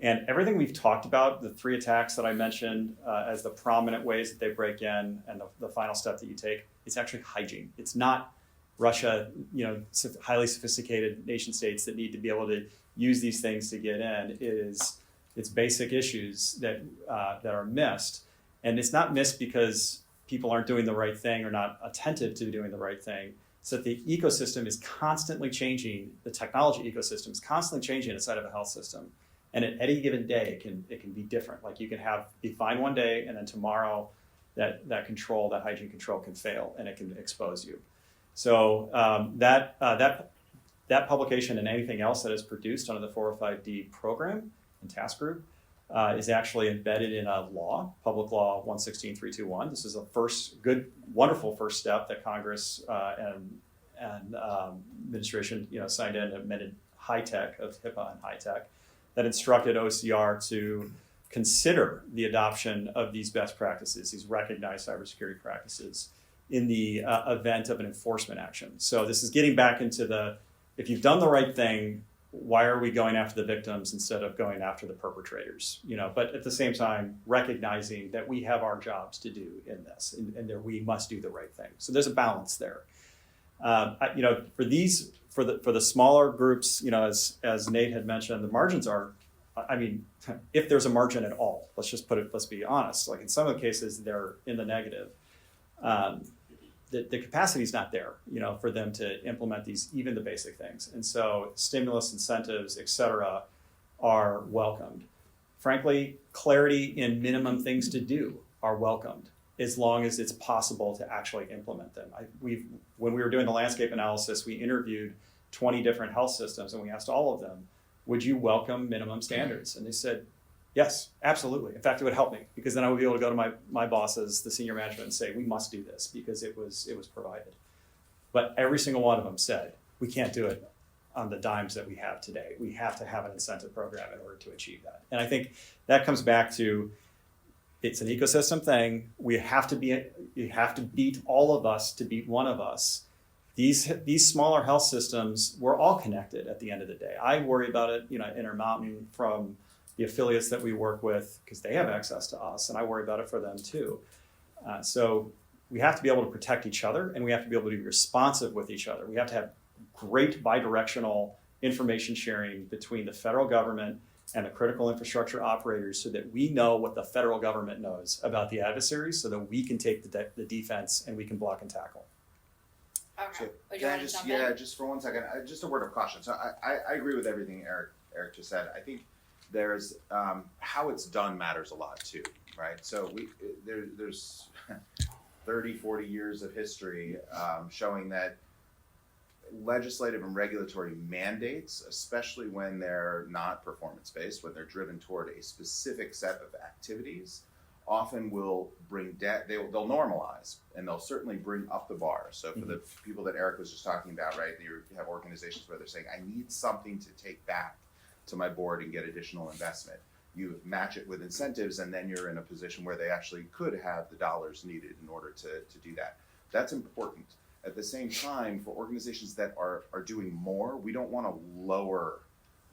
And everything we've talked about, the 3 attacks that I mentioned as the prominent ways that they break in and the final step that you take, it's actually hygiene. It's not Russia, highly sophisticated nation states that need to be able to use these things to get in. It's basic issues that are missed. And it's not missed because people aren't doing the right thing or not attentive to doing the right thing. It's that the ecosystem is constantly changing. The technology ecosystem is constantly changing inside of a health system. And at any given day, it can be different. Like you can be fine one day, and then tomorrow, that hygiene control can fail, and it can expose you. So that publication and anything else that is produced under the 405D program and task group is actually embedded in a law, Public Law 116321. This is a wonderful first step that Congress and administration signed in and amended high-tech of HIPAA and high-tech that instructed OCR to consider the adoption of these best practices, these recognized cybersecurity practices, in the event of an enforcement action. So this is getting back into if you've done the right thing, why are we going after the victims instead of going after the perpetrators? But at the same time, recognizing that we have our jobs to do in this, and that we must do the right thing. So there's a balance there. For the smaller groups, as Nate had mentioned, the margins are, if there's a margin at all, let's be honest. Like in some of the cases, they're in the negative. the capacity is not there, for them to implement these, even the basic things. And so stimulus incentives, et cetera, are welcomed. Frankly, clarity in minimum things to do are welcomed, as long as it's possible to actually implement them. When we were doing the landscape analysis, we interviewed 20 different health systems, and we asked all of them, would you welcome minimum standards? And they said, yes, absolutely. In fact, it would help me, because then I would be able to go to my bosses, the senior management, and say, we must do this because it was provided. But every single one of them said, we can't do it on the dimes that we have today. We have to have an incentive program in order to achieve that. And I think that comes back to, it's an ecosystem thing. You have to beat all of us to beat one of us. These smaller health systems, we're all connected at the end of the day. I worry about it, at Intermountain from the affiliates that we work with, because they have access to us, and I worry about it for them too. So we have to be able to protect each other, and we have to be able to be responsive with each other. We have to have great bidirectional information sharing between the federal government and the critical infrastructure operators, so that we know what the federal government knows about the adversaries, so that we can take the defense and we can block and tackle. Okay. So Would you can I want to just, jump yeah, in? just for 1 second, just a word of caution. So I agree with everything Eric just said. I think there's how it's done matters a lot too, right? So there's 30, 40 years of history showing that legislative and regulatory mandates, especially when they're not performance-based, when they're driven toward a specific set of activities, often will bring they'll normalize, and they'll certainly bring up the bar. So for the people that Eric was just talking about, right, you have organizations where they're saying, I need something to take back to my board and get additional investment. You match it with incentives, and then you're in a position where they actually could have the dollars needed in order to do that. That's important. At the same time, for organizations that are doing more, we don't want to lower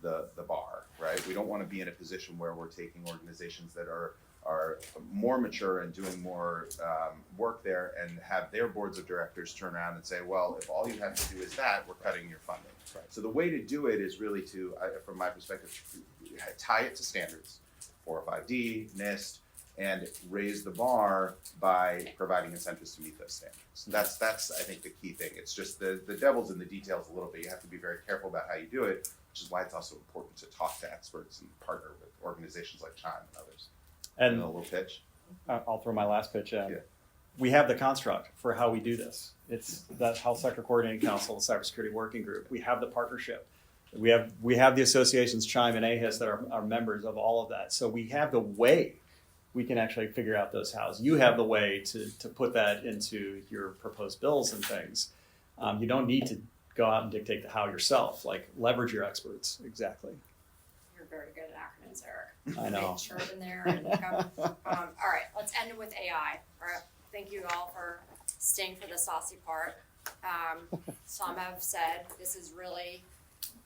the bar, right? We don't want to be in a position where we're taking organizations that are more mature and doing more work there, and have their boards of directors turn around and say, well, if all you have to do is that, we're cutting your funding. Right. So the way to do it is really to, from my perspective, tie it to standards, 405D, NIST, and raise the bar by providing incentives to meet those standards. That's I think the key thing. It's just the devil's in the details a little bit. You have to be very careful about how you do it, which is why it's also important to talk to experts and partner with organizations like CHIME and others. And a little pitch. I'll throw my last pitch in. Yeah. We have the construct for how we do this. It's the Health Sector Coordinating Council, the Cybersecurity Working Group. We have the partnership. We have the associations, CHIME and AHIS, that are members of all of that. So we have the way we can actually figure out those hows. You have the way to put that into your proposed bills and things. You don't need to go out and dictate the how yourself. Like, leverage your experts. Exactly. You're very good at acronyms, Eric. I know. Chirp in there and go. All right, let's end with AI. All right, thank you all for staying for the saucy part. Some have said this is really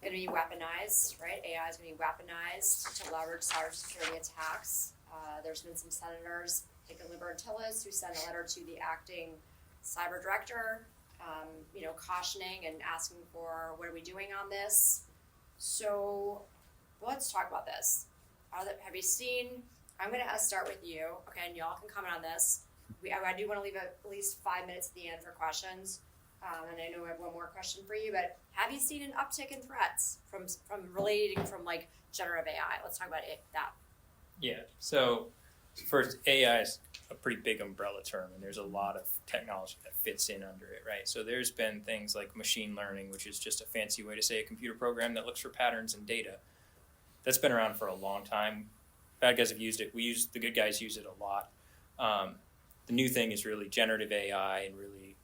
going to be weaponized, right? AI is going to be weaponized to leverage cybersecurity attacks. There's been some senators, like Libertillis, who sent a letter to the acting cyber director, cautioning and asking for what are we doing on this. So let's talk about this. Have you seen? I'm going to start with you, okay, and y'all can comment on this. I do want to leave at least 5 minutes at the end for questions. And I know I have one more question for you, but have you seen an uptick in threats from like generative AI? Let's talk about that. Yeah. So first, AI is a pretty big umbrella term, and there's a lot of technology that fits in under it, right? So there's been things like machine learning, which is just a fancy way to say a computer program that looks for patterns in data. That's been around for a long time. Bad guys have used it. The good guys use it a lot. The new thing is really generative AI, and really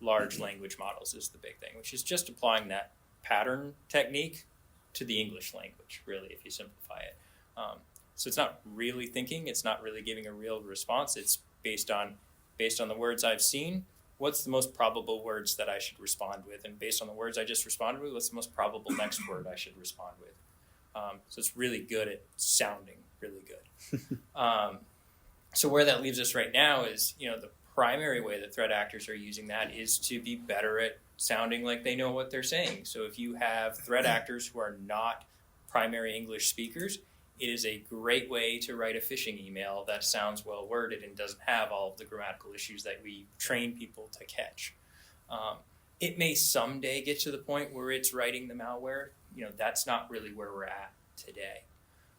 large language models is the big thing, which is just applying that pattern technique to the English language, really, if you simplify it. So it's not really thinking, it's not really giving a real response. It's based on the words I've seen, what's the most probable words that I should respond with? And based on the words I just responded with, what's the most probable next word I should respond with? So it's really good at sounding really good. So where that leaves us right now is, the primary way that threat actors are using that is to be better at sounding like they know what they're saying. So if you have threat actors who are not primary English speakers, it is a great way to write a phishing email that sounds well worded and doesn't have all of the grammatical issues that we train people to catch. It may someday get to the point where it's writing the malware. That's not really where we're at today.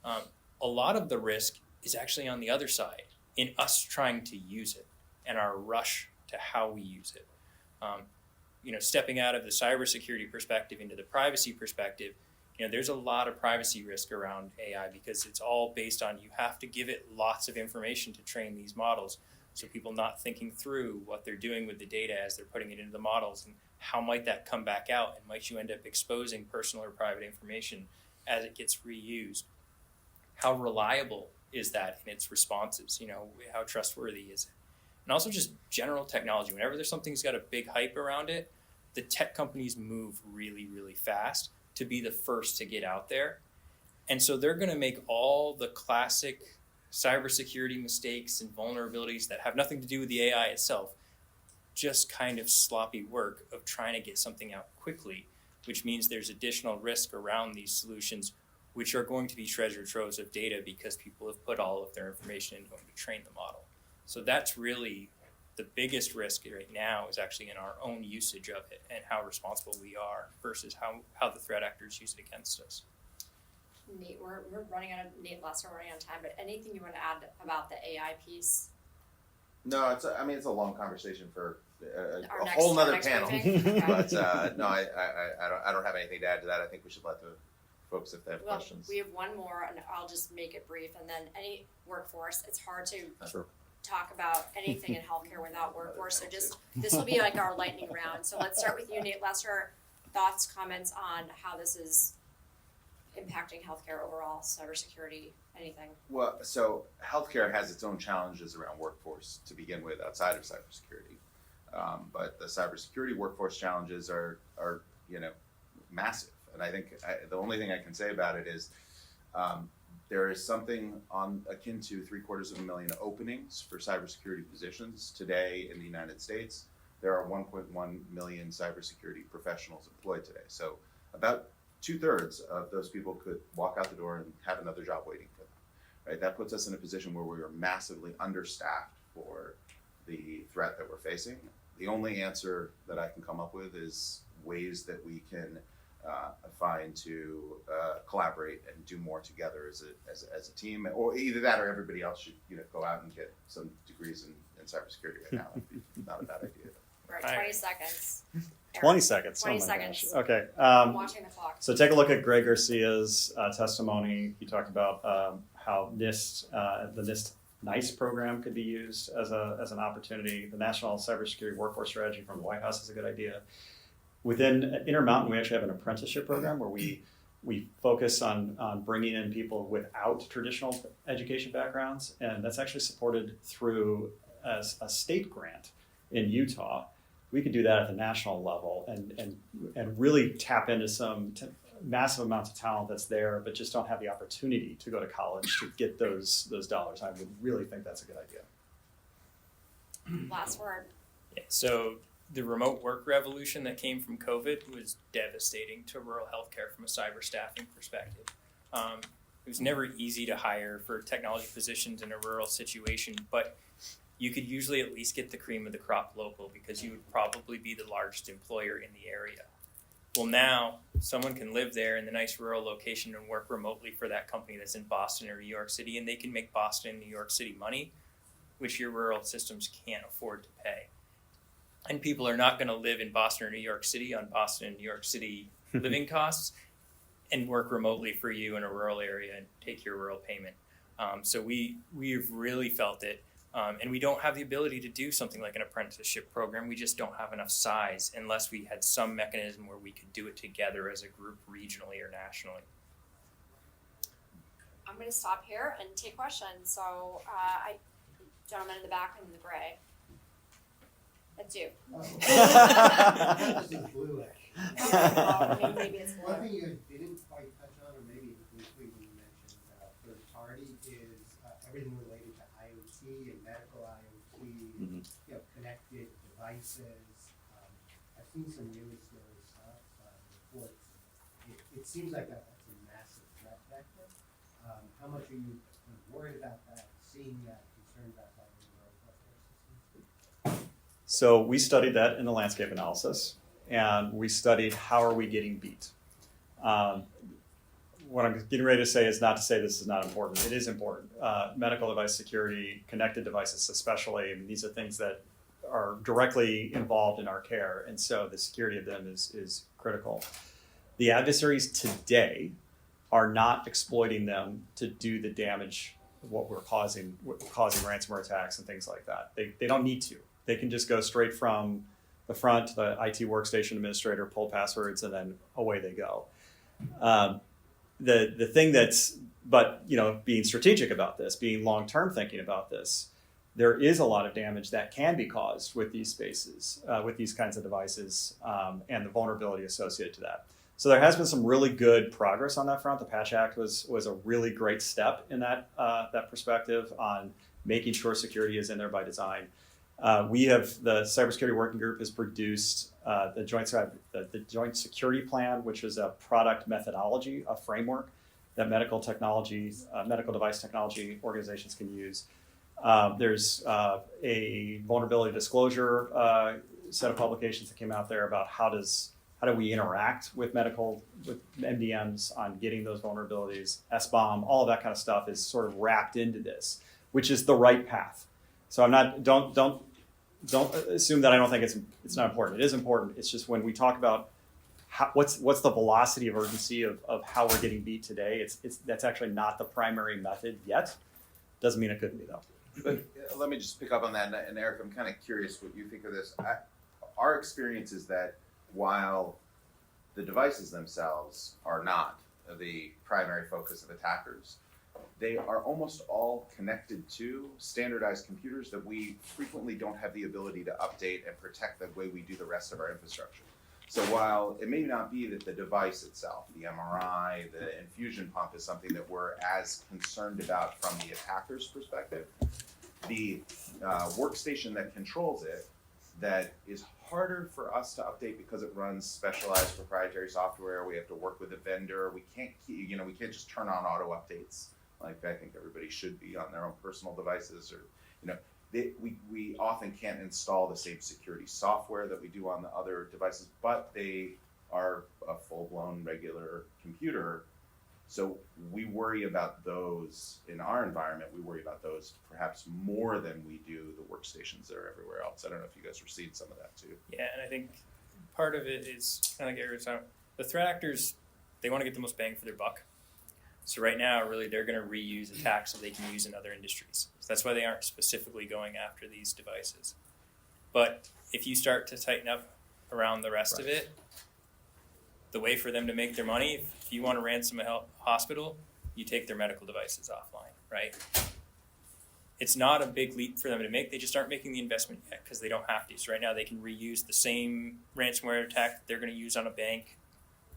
A lot of the risk is actually on the other side, in us trying to use it and our rush to how we use it. Stepping out of the cybersecurity perspective into the privacy perspective, there's a lot of privacy risk around AI because it's all based on you have to give it lots of information to train these models. So people not thinking through what they're doing with the data as they're putting it into the models, and how might that come back out, and might you end up exposing personal or private information as it gets reused? How reliable is that in its responses? How trustworthy is it? And also just general technology. Whenever there's something that's got a big hype around it, the tech companies move really, really fast to be the first to get out there. And so they're going to make all the classic cybersecurity mistakes and vulnerabilities that have nothing to do with the AI itself, just kind of sloppy work of trying to get something out quickly, which means there's additional risk around these solutions, which are going to be treasure troves of data because people have put all of their information into them to train the model. So that's really the biggest risk right now, is actually in our own usage of it and how responsible we are versus how the threat actors use it against us. Nate, we're running out of we're running out of time, but anything you want to add about the AI piece? No, it's a long conversation for a Our whole nother next panel. briefing? Okay. But no, I don't have anything to add to that. I think we should let the folks, if they have Well, questions. we have one more, and I'll just make it brief. And then any workforce, it's hard to Sure. talk about anything in healthcare without workforce. So this will be like our lightning round. So let's start with you, Nate Lester. Thoughts, comments on how this is impacting healthcare overall, cybersecurity, anything? Well, so healthcare has its own challenges around workforce to begin with, outside of cybersecurity. But the cybersecurity workforce challenges are massive. And I think the only thing I can say about it is there is something akin to 750,000 openings for cybersecurity positions today in the United States. There are 1.1 million cybersecurity professionals employed today. So about 2/3 of those people could walk out the door and have another job waiting for them. Right? That puts us in a position where we are massively understaffed for the threat that we're facing. The only answer that I can come up with is ways that we can find to collaborate and do more together as a team, or either that or everybody else should go out and get some degrees in cybersecurity right now. That'd be not a bad idea. Right, 20 seconds. 20 seconds. 20 oh my seconds. Gosh. Okay. I'm watching the clock. So take a look at Greg Garcia's testimony. He talked about how NIST, the NIST NICE program could be used as an opportunity. The National Cybersecurity Workforce Strategy from the White House is a good idea. Within Intermountain, we actually have an apprenticeship program where we focus on bringing in people without traditional education backgrounds, and that's actually supported through a state grant in Utah. We could do that at the national level and really tap into some massive amounts of talent that's there, but just don't have the opportunity to go to college to get those dollars. I would really think that's a good idea. Last word. Yeah, so the remote work revolution that came from COVID was devastating to rural healthcare from a cyber staffing perspective. It was never easy to hire for technology positions in a rural situation, but you could usually at least get the cream of the crop local because you would probably be the largest employer in the area. Well, now someone can live there in the nice rural location and work remotely for that company that's in Boston or New York City, and they can make Boston and New York City money, which your rural systems can't afford to pay. And people are not going to live in Boston or New York City on Boston and New York City living costs and work remotely for you in a rural area and take your rural payment. So we've really felt it. And we don't have the ability to do something like an apprenticeship program. We just don't have enough size unless we had some mechanism where we could do it together as a group regionally or nationally. I'm going to stop here and take questions. So, gentleman in the back in the gray. That's you. This is blue, actually. Maybe it's One blue. thing you didn't quite touch on, or maybe briefly when you mentioned third party, is everything related to IoT and medical IoT, connected devices. I've seen some really scary stuff, reports. It seems like that's a massive threat vector. How much are you worried about that, seeing that, concerned about that in your own healthcare system? So we studied that in the landscape analysis, and we studied how are we getting beat. What I'm getting ready to say is not to say this is not important. It is important. Medical device security, connected devices especially, I mean, these are things that are directly involved in our care, and so the security of them is critical. The adversaries today are not exploiting them to do the damage of what we're causing ransomware attacks and things like that. They don't need to. They can just go straight from the front, the IT workstation administrator, pull passwords, and then away they go. The thing that's, but being strategic about this, being long-term thinking about this, there is a lot of damage that can be caused with these spaces, with these kinds of devices, and the vulnerability associated to that. So there has been some really good progress on that front. The Patch Act was a really great step in that perspective on making sure security is in there by design. The Cybersecurity Working Group has produced the Joint Security Plan, which is a product methodology, a framework that medical device technology organizations can use. There's a vulnerability disclosure set of publications that came out there about how do we interact with MDMs on getting those vulnerabilities, SBOM, all of that kind of stuff is sort of wrapped into this, which is the right path. So don't assume that I don't think it's not important. It is important. It's just when we talk about what's the velocity of urgency of how we're getting beat today, that's actually not the primary method yet. Doesn't mean it couldn't be though. But let me just pick up on that, and Eric, I'm kind of curious what you think of this. Our experience is that while the devices themselves are not the primary focus of attackers, they are almost all connected to standardized computers that we frequently don't have the ability to update and protect the way we do the rest of our infrastructure. So while it may not be that the device itself, the MRI, the infusion pump is something that we're as concerned about from the attacker's perspective, the workstation that controls it, that is harder for us to update because it runs specialized proprietary software. We have to work with a vendor. We can't just turn on auto updates like I think everybody should be on their own personal devices, or we often can't install the same security software that we do on the other devices, but they are a full-blown regular computer. So we worry about those in our environment. We worry about those perhaps more than we do the workstations that are everywhere else. I don't know if you guys are seeing some of that too. Yeah, and I think part of it is kind of like Eric was talking, the threat actors, they want to get the most bang for their buck. So right now, really, they're going to reuse attacks that they can use in other industries. So that's why they aren't specifically going after these devices. But if you start to tighten up around the rest of it, the way for them to make their money, if you want to ransom a hospital, you take their medical devices offline, right? It's not a big leap for them to make. They just aren't making the investment yet because they don't have to. So right now, they can reuse the same ransomware attack that they're going to use on a bank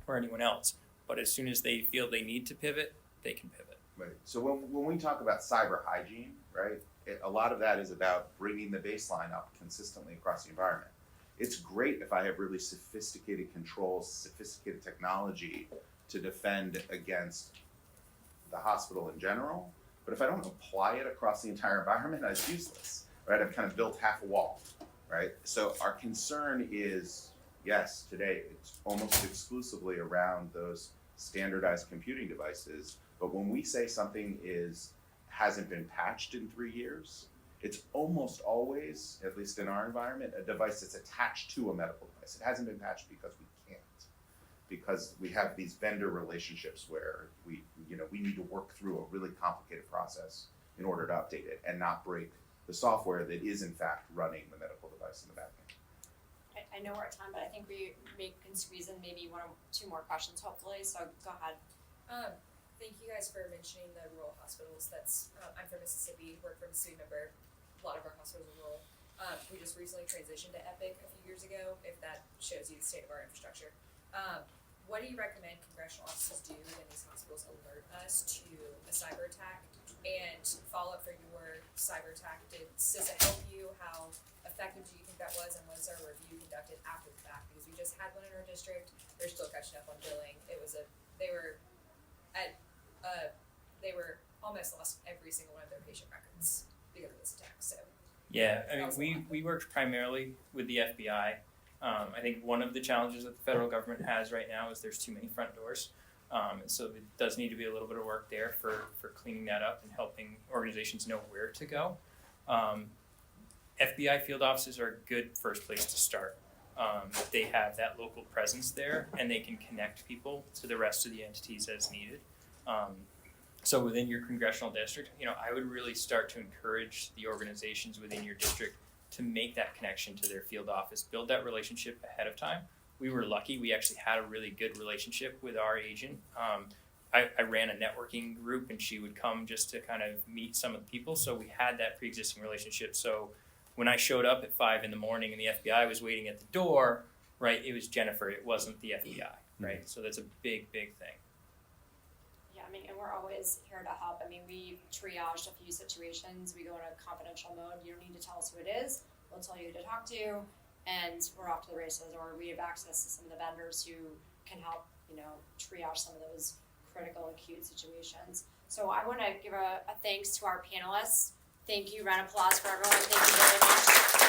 or anyone else. But as soon as they feel they need to pivot, they can pivot. Right. So when we talk about cyber hygiene, right, a lot of that is about bringing the baseline up consistently across the environment. It's great if I have really sophisticated controls, sophisticated technology to defend against the hospital in general. But if I don't apply it across the entire environment, it's useless, right? I've kind of built half a wall, right? So our concern is, yes, today it's almost exclusively around those standardized computing devices. But when we say something hasn't been patched in 3 years, it's almost always, at least in our environment, a device that's attached to a medical device. It hasn't been patched because we can't, because we have these vendor relationships where we need to work through a really complicated process in order to update it and not break the software that is in fact running the medical device in the back end. I know we're at time, but I think we can squeeze in maybe one or two more questions, hopefully. So go ahead. Thank you guys for mentioning the rural hospitals. I'm from Mississippi, work for a Mississippi member. A lot of our hospitals are rural. We just recently transitioned to Epic a few years ago, if that shows you the state of our infrastructure. What do you recommend congressional offices do when these hospitals alert us to a cyber attack? And follow up for your cyber attack, does it help you? How effective do you think that was? And was there a review conducted after the fact? Because we just had one in our district. They're still catching up on billing. They were almost lost every single one of their patient records because of this attack, so. Yeah, I mean, we worked primarily with the FBI. I think one of the challenges that the federal government has right now is there's too many front doors. And so it does need to be a little bit of work there for cleaning that up and helping organizations know where to go. FBI field offices are a good first place to start. They have that local presence there and they can connect people to the rest of the entities as needed. So within your congressional district, I would really start to encourage the organizations within your district to make that connection to their field office, build that relationship ahead of time. We were lucky, we actually had a really good relationship with our agent. I ran a networking group and she would come just to kind of meet some of the people, so we had that pre-existing relationship. So when I showed up at 5 a.m. and the FBI was waiting at the door, right, it was Jennifer, it wasn't the FBI, right? So that's a big, big thing. Yeah, I mean, and we're always here to help. I mean, we triaged a few situations. We go in a confidential mode. You don't need to tell us who it is. We'll tell you who to talk to, and we're off to the races. Or we have access to some of the vendors who can help, triage some of those critical, acute situations. So I want to give a thanks to our panelists. Thank you. Round of applause for everyone. Thank you very much.